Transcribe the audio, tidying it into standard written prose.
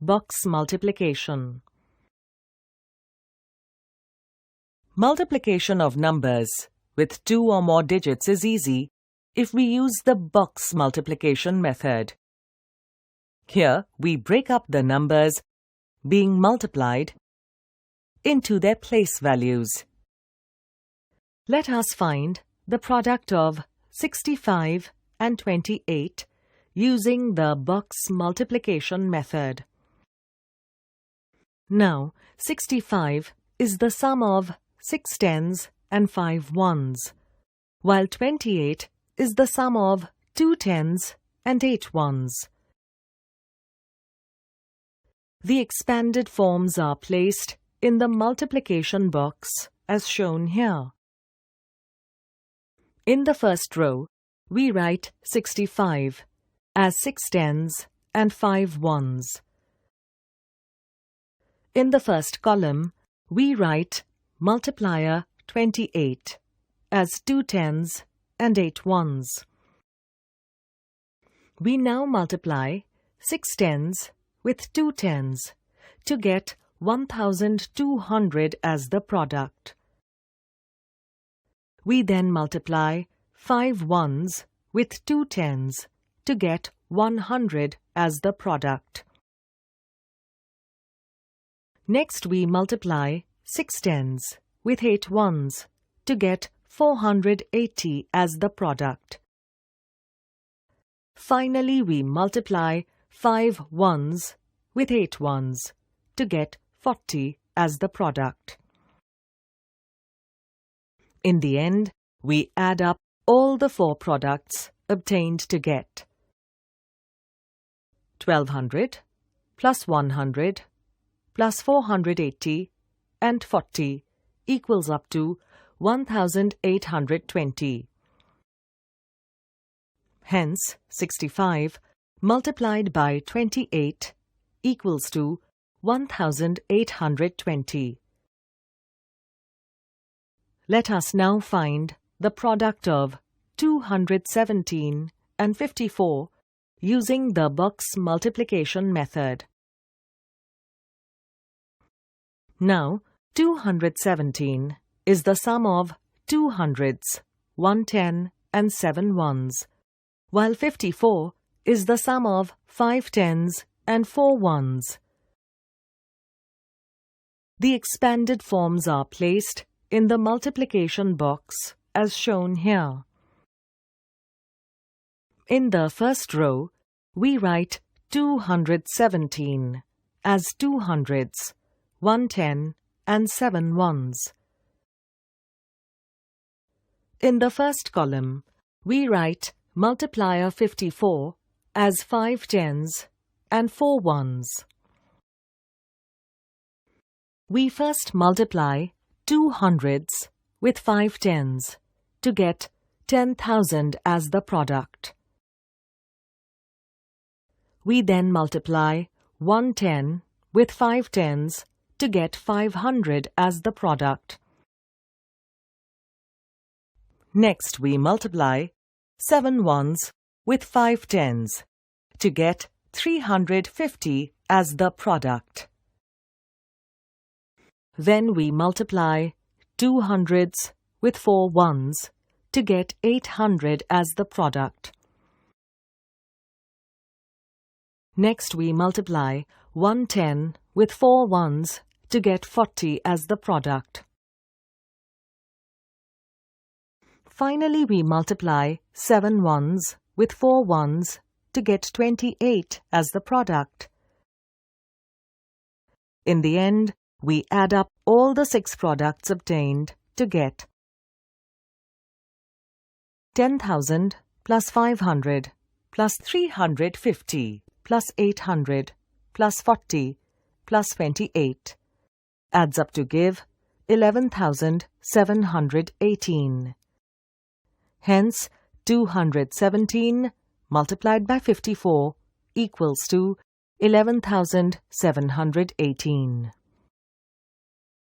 box multiplication. Multiplication of numbers with 2 or more digits is easy if we use the box multiplication method. Here, we break up the numbers being multiplied into their place values. Let us find the product of 65 and 28 using the box multiplication method. Now, 65 is the sum of 6 tens and 5 ones, while 28 is the sum of 2 tens and 8 ones. The expanded forms are placed in the multiplication box as shown here. In the first row, we write 65 as 6 tens and 5 ones. In the first column, we write multiplier 28 as 2 tens and 8 ones. We now multiply 6 tens with 2 tens to get 1200 as the product. We then multiply 5 ones with 2 tens to get 100 as the product. Next we multiply 6 tens with 8 ones to get 480 as the product. Finally we multiply 5 ones with 8 ones to get 40 as the product. In the end, we add up all the 4 products obtained to get 1200 plus 100 plus 480 and 40 equals up to 1820. Hence, 65 multiplied by 28 equals to 1820. Let us now find the product of 217 and 54 using the box multiplication method. Now, 217 is the sum of 2 hundreds, 1 ten and 7 ones, while 54 is the sum of 5 tens and 4 ones. The expanded forms are placed in the multiplication box as shown here. In the first row, we write 217 as 2 hundreds, 1 ten and 7 ones. In the first column, we write multiplier 54 as 5 tens and 4 ones. We first multiply 2 hundreds with 5 tens to get 10,000 as the product. We then multiply 1 ten with 5 tens to get 500 as the product. Next we multiply 7 ones with 5 tens to get 350 as the product. Then we multiply 2 hundreds with 4 ones to get 800 as the product. Next we multiply 1 ten with 4 ones to get 40 as the product. Finally we multiply 7 ones with 4 ones to get 28 as the product. In the end, we add up all the 6 products obtained to get 10,000 plus 500 plus 350 plus 800 plus 40 plus 28 adds up to give 11,718. Hence, 217 multiplied by 54 equals to 11,718.